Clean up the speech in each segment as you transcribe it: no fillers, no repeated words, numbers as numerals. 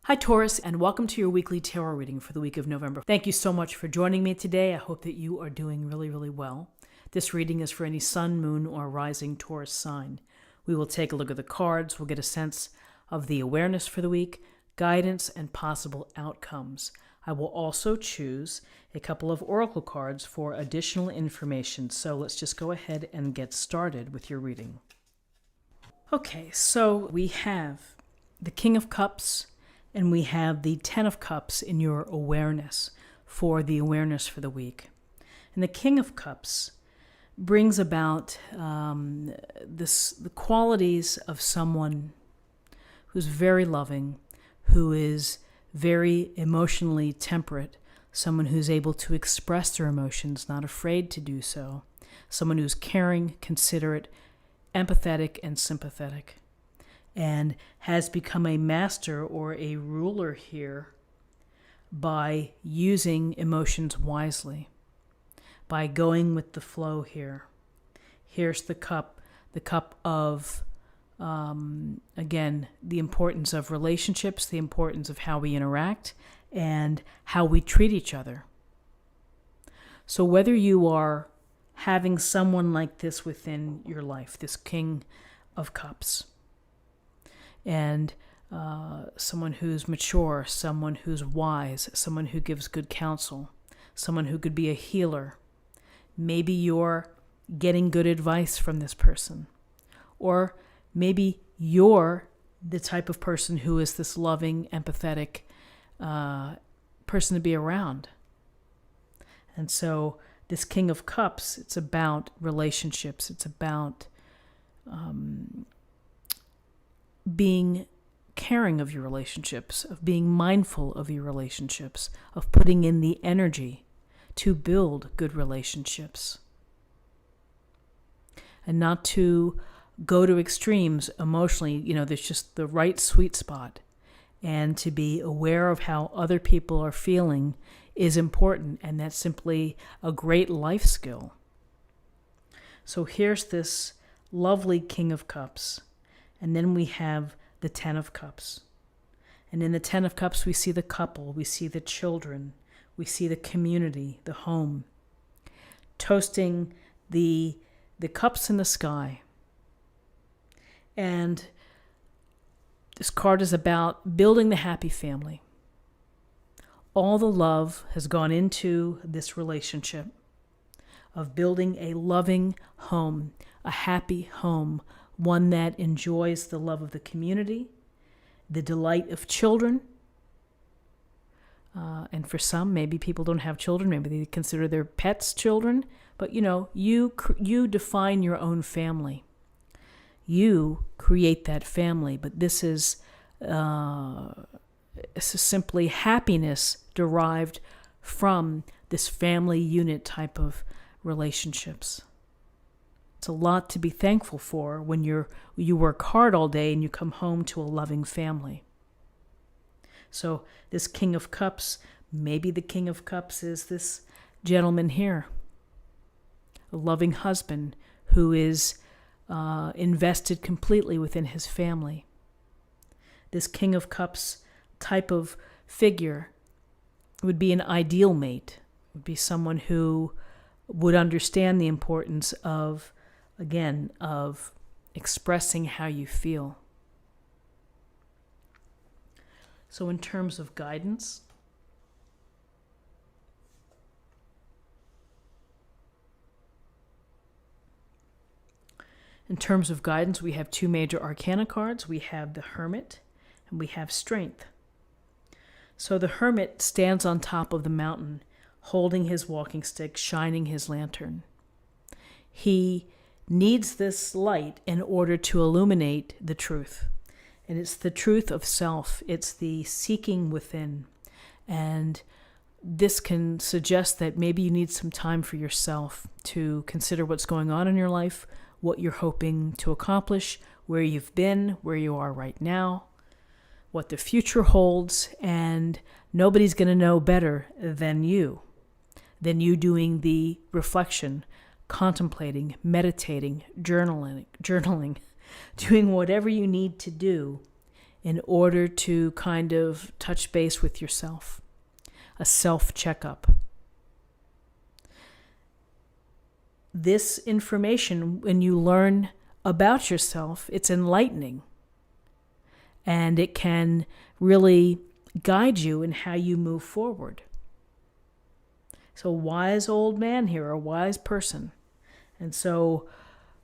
Hi, Taurus, and welcome to your weekly tarot reading for the week of November. Thank you so much for joining me today. I hope that you are doing really, really well. This reading is for any sun, moon, or rising Taurus sign. We will take a look at the cards. We'll get a sense of the awareness for the week, guidance, and possible outcomes. I will also choose a couple of oracle cards for additional information. So let's just go ahead and get started with your reading. Okay, so we have the King of Cups, and we have the Ten of Cups in your awareness for the awareness for the week. And the King of Cups brings about the qualities of someone who's very loving, who is very emotionally temperate, someone who's able to express their emotions, not afraid to do so, someone who's caring, considerate, empathetic, and sympathetic, and has become a master or a ruler here by using emotions wisely, by going with the flow here. Here's the cup of, again, the importance of relationships, the importance of how we interact, and how we treat each other. So whether you are having someone like this within your life, this King of Cups, and someone who's mature, someone who's wise, someone who gives good counsel, someone who could be a healer. Maybe you're getting good advice from this person. Or maybe you're the type of person who is this loving, empathetic person to be around. And so this King of Cups, it's about relationships. It's about being caring of your relationships, of being mindful of your relationships, of putting in the energy to build good relationships. And not to go to extremes emotionally. There's just the right sweet spot. And to be aware of how other people are feeling is important, and that's simply a great life skill. So here's this lovely King of Cups. And then we have the Ten of Cups. And in the Ten of Cups, we see the couple, we see the children, we see the community, the home, toasting the cups in the sky. And this card is about building the happy family. All the love has gone into this relationship of building a loving home, a happy home, one that enjoys the love of the community, the delight of children. And for some, maybe people don't have children. Maybe they consider their pets children. But, you define your own family. You create that family. But this is simply happiness derived from this family unit type of relationships. It's a lot to be thankful for when you work hard all day and you come home to a loving family. So this King of Cups, maybe the King of Cups is this gentleman here, a loving husband who is invested completely within his family. This King of Cups type of figure would be an ideal mate, would be someone who would understand the importance of expressing how you feel. So in terms of guidance, we have two major arcana cards. We have the Hermit and we have Strength. So the Hermit stands on top of the mountain, holding his walking stick, shining his lantern. He needs this light in order to illuminate the truth. And it's the truth of self. It's the seeking within. And this can suggest that maybe you need some time for yourself to consider what's going on in your life, what you're hoping to accomplish, where you've been, where you are right now, what the future holds, and nobody's going to know better than you doing the reflection, contemplating, meditating, journaling, doing whatever you need to do in order to kind of touch base with yourself, a self-checkup. This information, when you learn about yourself, it's enlightening, and it can really guide you in how you move forward. So, wise old man here, a wise person. And so,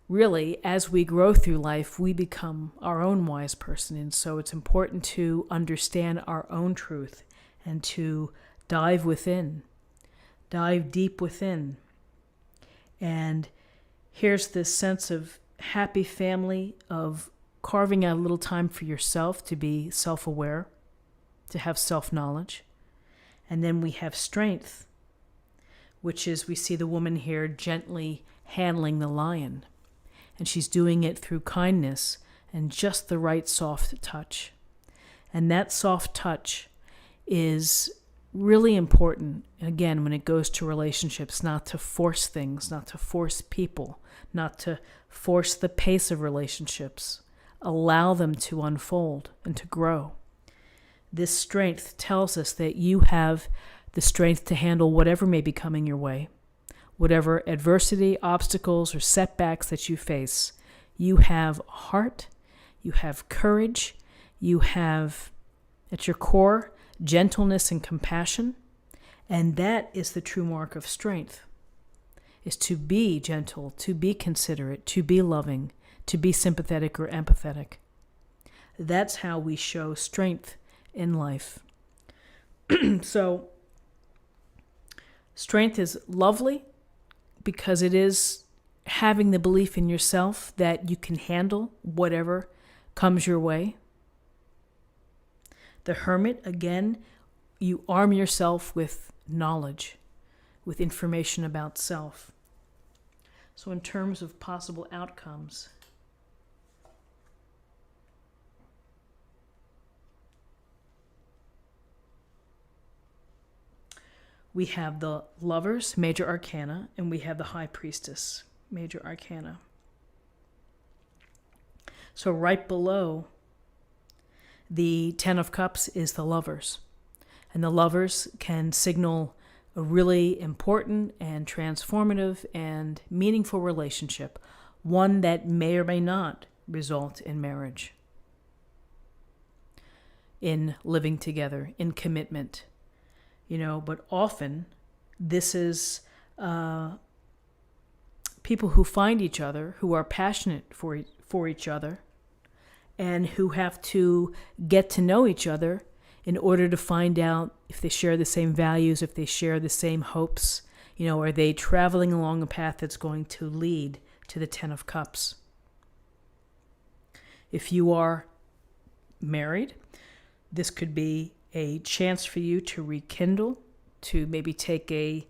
really, as we grow through life, we become our own wise person. And so it's important to understand our own truth and to dive within, dive deep within. And here's this sense of happy family, of carving out a little time for yourself to be self-aware, to have self-knowledge. And then we have strength, which is, we see the woman here gently handling the lion. And she's doing it through kindness and just the right soft touch. And that soft touch is really important, again, when it goes to relationships, not to force things, not to force people, not to force the pace of relationships. Allow them to unfold and to grow. This strength tells us that you have the strength to handle whatever may be coming your way. Whatever adversity, obstacles, or setbacks that you face, you have heart, you have courage, you have, at your core, gentleness and compassion, and that is the true mark of strength, is to be gentle, to be considerate, to be loving, to be sympathetic or empathetic. That's how we show strength in life. So, strength is lovely, because it is having the belief in yourself that you can handle whatever comes your way. The hermit, again, you arm yourself with knowledge, with information about self. So in terms of possible outcomes, we have the Lovers, Major Arcana, and we have the High Priestess, Major Arcana. So right below the Ten of Cups is the Lovers. And the Lovers can signal a really important and transformative and meaningful relationship, one that may or may not result in marriage, in living together, in commitment. But often this is people who find each other, who are passionate for each other, and who have to get to know each other in order to find out if they share the same values, if they share the same hopes. Are they traveling along a path that's going to lead to the Ten of Cups? If you are married, this could be a chance for you to rekindle, to maybe take a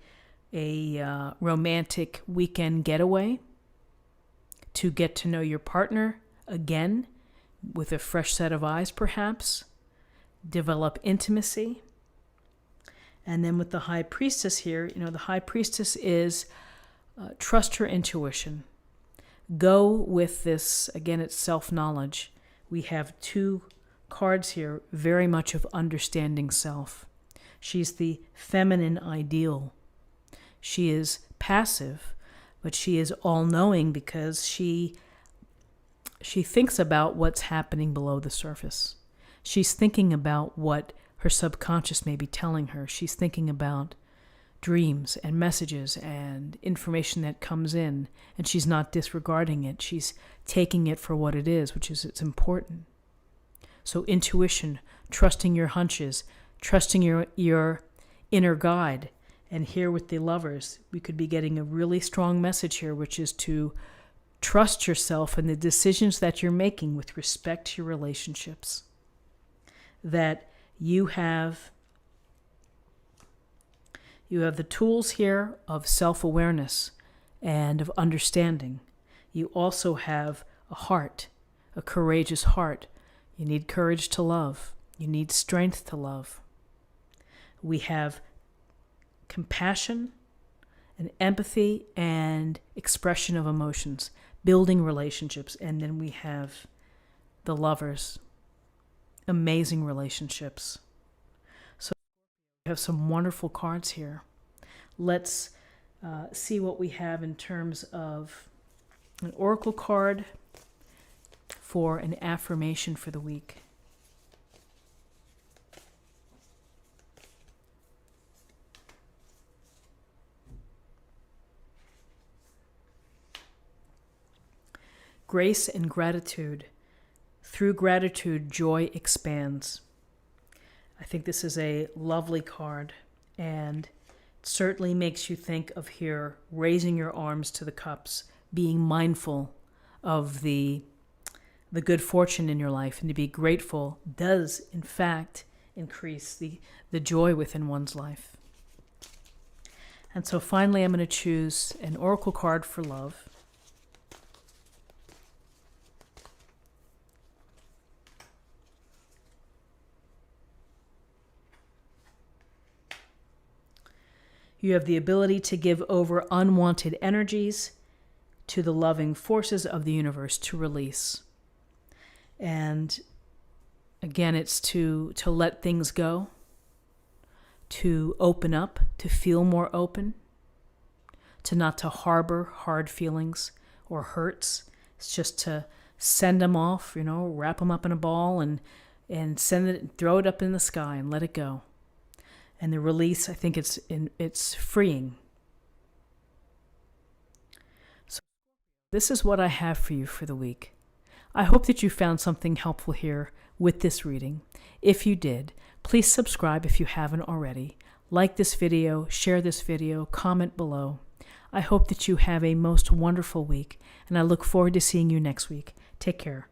romantic weekend getaway, to get to know your partner again with a fresh set of eyes perhaps, develop intimacy. And then with the High Priestess here, the High Priestess is trust her intuition. Go with this, again, it's self-knowledge. We have two cards here, very much of understanding self. She's the feminine ideal. She is passive, but she is all-knowing because she thinks about what's happening below the surface. She's thinking about what her subconscious may be telling her. She's thinking about dreams and messages and information that comes in, and she's not disregarding it. She's taking it for what it is, which is it's important. So intuition, trusting your hunches, trusting your inner guide. And here with the Lovers, we could be getting a really strong message here, which is to trust yourself and the decisions that you're making with respect to your relationships. That you have the tools here of self-awareness and of understanding. You also have a heart, a courageous heart. You need courage to love. You need strength to love. We have compassion and empathy and expression of emotions, building relationships. And then we have the Lovers, amazing relationships. So we have some wonderful cards here. Let's see what we have in terms of an oracle card for an affirmation for the week. Grace and gratitude. Through gratitude, joy expands. I think this is a lovely card, and it certainly makes you think of here raising your arms to the cups, being mindful of the good fortune in your life, and to be grateful does, in fact, increase the joy within one's life. And so finally, I'm going to choose an oracle card for love. You have the ability to give over unwanted energies to the loving forces of the universe to release. And again, it's to let things go, to open up, to feel more open, to not to harbor hard feelings or hurts. It's just to send them off, wrap them up in a ball and send it, throw it up in the sky and let it go. And the release, I think it's freeing. So this is what I have for you for the week. I hope that you found something helpful here with this reading. If you did, please subscribe if you haven't already. Like this video, share this video, comment below. I hope that you have a most wonderful week, and I look forward to seeing you next week. Take care.